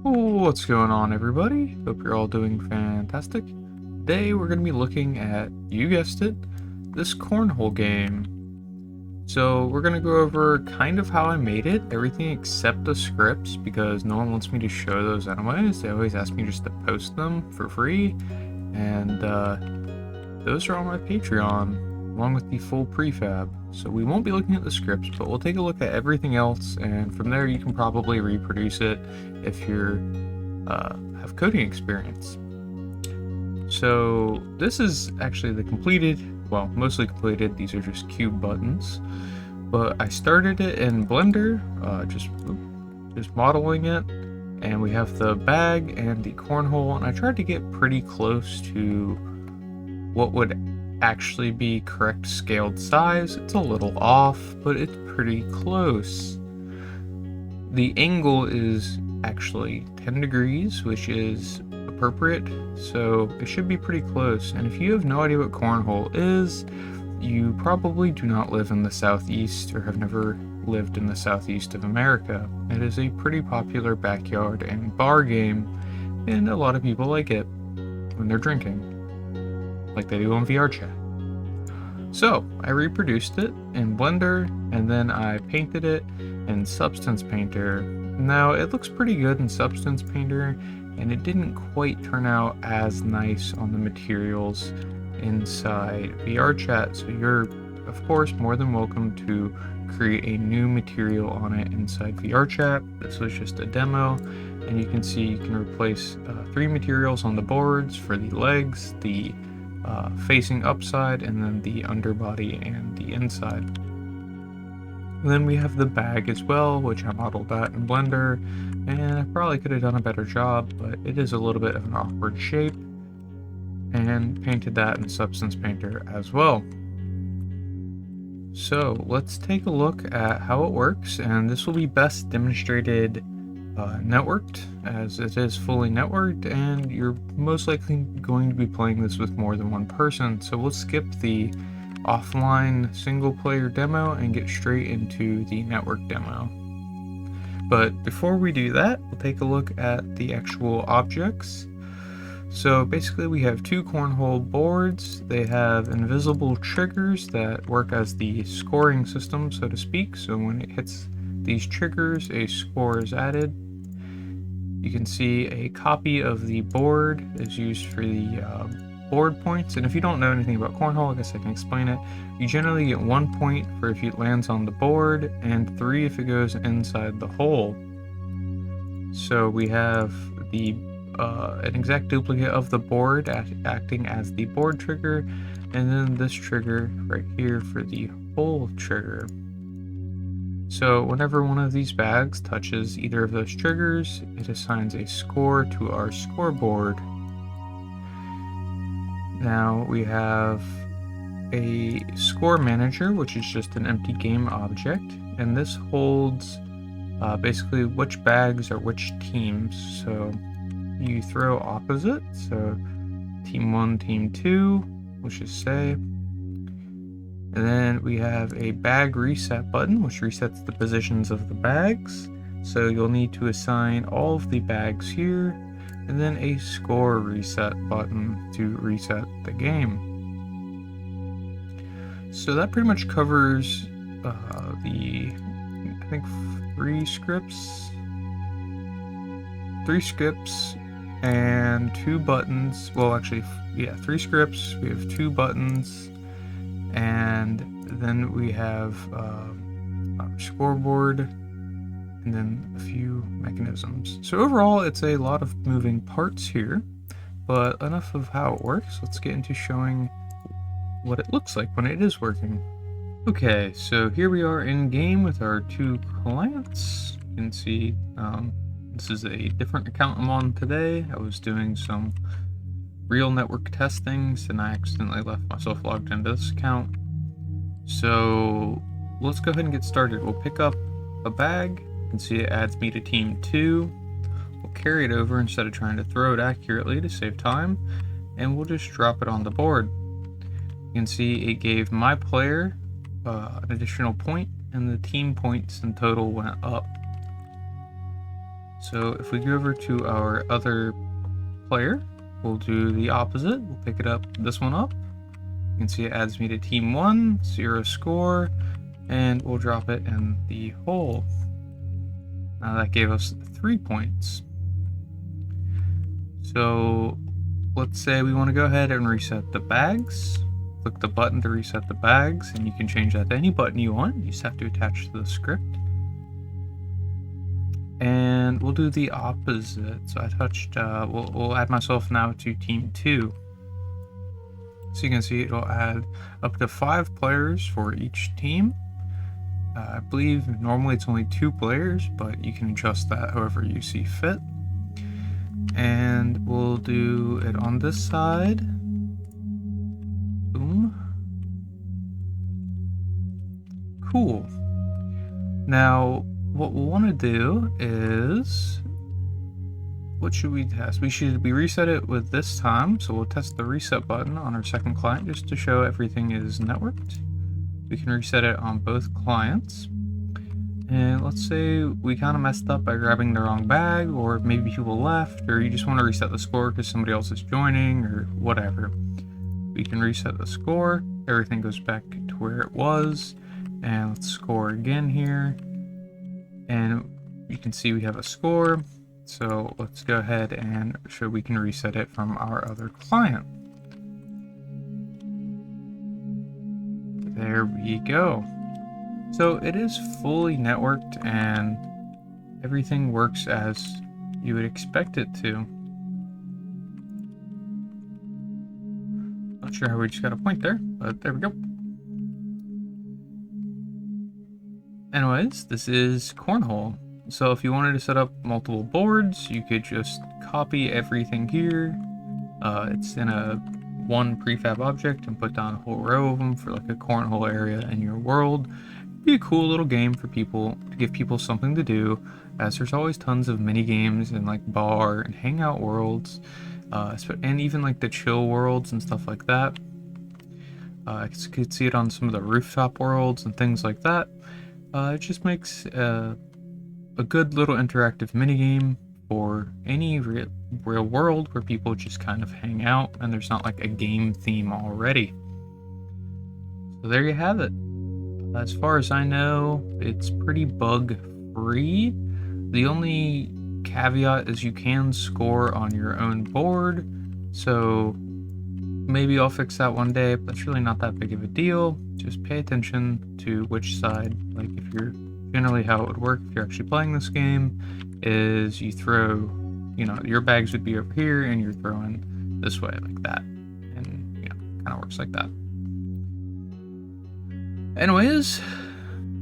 What's going on, everybody? Hope you're all doing fantastic. Today we're going to be looking at, you guessed it, this cornhole game. So we're going to go over kind of how I made it, everything except the scripts, because no one wants me to show those anyways. They always ask me just to post them for free, and those are on my Patreon, along with the full prefab. So we won't be looking at the scripts, but we'll take a look at everything else, and from there you can probably reproduce it if you're have coding experience. So this is actually the completed, well, mostly completed. These are just cube buttons, but I started it in Blender, just modeling it, and we have the bag and the cornhole, and I tried to get pretty close to what would actually be correct scaled size. It's a little off, but it's pretty close. The angle is actually 10 degrees, which is appropriate, so it should be pretty close. And if you have no idea what cornhole is, you probably do not live in the Southeast or have never lived in the Southeast of America. It is a pretty popular backyard and bar game, and a lot of people like it when they're drinking, like they do on VRChat. So I reproduced it in Blender, and then I painted it in Substance Painter. Now it looks pretty good in Substance Painter, and it didn't quite turn out as nice on the materials inside VRChat, so you're of course more than welcome to create a new material on it inside VRChat. This was just a demo, and you can see you can replace 3 materials on the boards for the legs, the facing upside, and then the underbody and the inside. Then we have the bag as well, which I modeled that in Blender, and I probably could have done a better job, but it is a little bit of an awkward shape, and painted that in Substance Painter as well. So let's take a look at how it works, and this will be best demonstrated networked, as it is fully networked, and you're most likely going to be playing this with more than one person. So we'll skip the offline single player demo and get straight into the network demo. But before we do that, we'll take a look at the actual objects. So basically we have 2 cornhole boards. They have invisible triggers that work as the scoring system, so to speak. So when it hits these triggers, a score is added. You can see a copy of the board is used for the board points, and if you don't know anything about cornhole, I guess I can explain it. You generally get 1 point for if it lands on the board, and 3 if it goes inside the hole. So we have the an exact duplicate of the board acting as the board trigger, and then this trigger right here for the hole trigger. So whenever one of these bags touches either of those triggers, it assigns a score to our scoreboard. Now we have a score manager, which is just an empty game object, and this holds basically which bags are which teams. So you throw opposite, so team 1, team 2, let's just say. And then we have a bag reset button, which resets the positions of the bags. So you'll need to assign all of the bags here, and then a score reset button to reset the game. So that pretty much covers I think 3 scripts and 2 buttons. Well, actually, yeah, 3 scripts. We have 2 buttons, and then we have our scoreboard, and then a few mechanisms. So overall, it's a lot of moving parts here, but enough of how it works. Let's get into showing what it looks like when it is working. Okay, so here we are in game with our 2 clients. You can see this is a different account I'm on today. I was doing some real network testings, and I accidentally left myself logged into this account. So let's go ahead and get started. We'll pick up a bag. You can see it adds me to team 2. We'll carry it over instead of trying to throw it accurately to save time, and we'll just drop it on the board. You can see it gave my player an additional point, and the team points in total went up. So if we go over to our other player, we'll do the opposite. We'll pick this one up. You can see it adds me to team 1, 0 score, and we'll drop it in the hole. Now that gave us 3 points. So let's say we want to go ahead and reset the bags. Click the button to reset the bags, and you can change that to any button you want. You just have to attach to the script. And we'll do the opposite. So I touched, we'll add myself now to team 2. So you can see it'll add up to 5 players for each team. I believe normally it's only 2 players, but you can adjust that however you see fit. And we'll do it on this side. Boom. Cool. Now, what we'll want to do is, what should we test? We reset it with this time, so we'll test the reset button on our second client just to show everything is networked. We can reset it on both clients. And let's say we kind of messed up by grabbing the wrong bag, or maybe people left, or you just want to reset the score because somebody else is joining, or whatever. We can reset the score, everything goes back to where it was, and let's score again here. And you can see we have a score, so let's go ahead and show we can reset it from our other client. There we go. So it is fully networked and everything works as you would expect it to. Not sure how we just got a point there, but there we go. Anyways, this is Cornhole. So if you wanted to set up multiple boards, you could just copy everything here. It's in one prefab object and put down a whole row of them for like a cornhole area in your world. It'd be a cool little game for people, to give people something to do, as there's always tons of mini games and like bar and hangout worlds, and even like the chill worlds and stuff like that. You could see it on some of the rooftop worlds and things like that. It just makes a good little interactive minigame for any real world where people just kind of hang out and there's not like a game theme already. So there you have it. As far as I know, it's pretty bug free. The only caveat is you can score on your own board, so maybe I'll fix that one day, but that's really not that big of a deal. Just pay attention to which side, like if you're generally how it would work if you're actually playing this game is you throw, your bags would be over here and you're throwing this way like that, and kind of works like that. Anyways,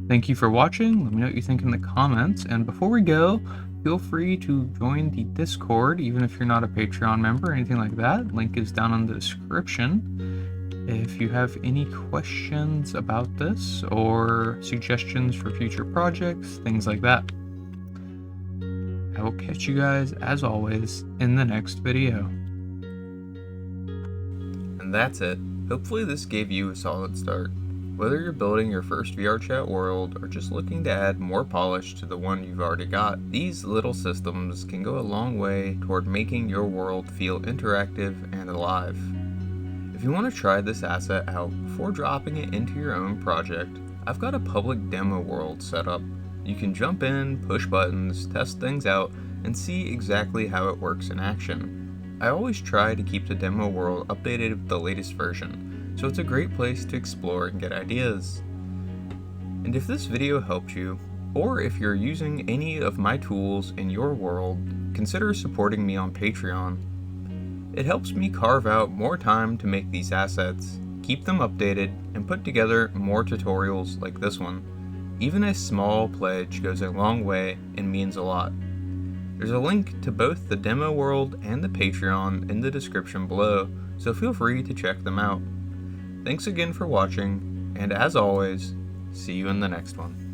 thank you for watching. Let me know what you think in the comments, and before we go, feel free to join the Discord even if you're not a Patreon member or anything like that. Link is down in the description. If you have any questions about this or suggestions for future projects, things like that. I will catch you guys, as always, in the next video. And that's it. Hopefully this gave you a solid start. Whether you're building your first VRChat world or just looking to add more polish to the one you've already got, these little systems can go a long way toward making your world feel interactive and alive. If you want to try this asset out before dropping it into your own project, I've got a public demo world set up. You can jump in, push buttons, test things out, and see exactly how it works in action. I always try to keep the demo world updated with the latest version, so it's a great place to explore and get ideas. And if this video helped you, or if you're using any of my tools in your world, consider supporting me on Patreon. It helps me carve out more time to make these assets, keep them updated, and put together more tutorials like this one. Even a small pledge goes a long way and means a lot. There's a link to both the demo world and the Patreon in the description below, so feel free to check them out. Thanks again for watching, and as always, see you in the next one.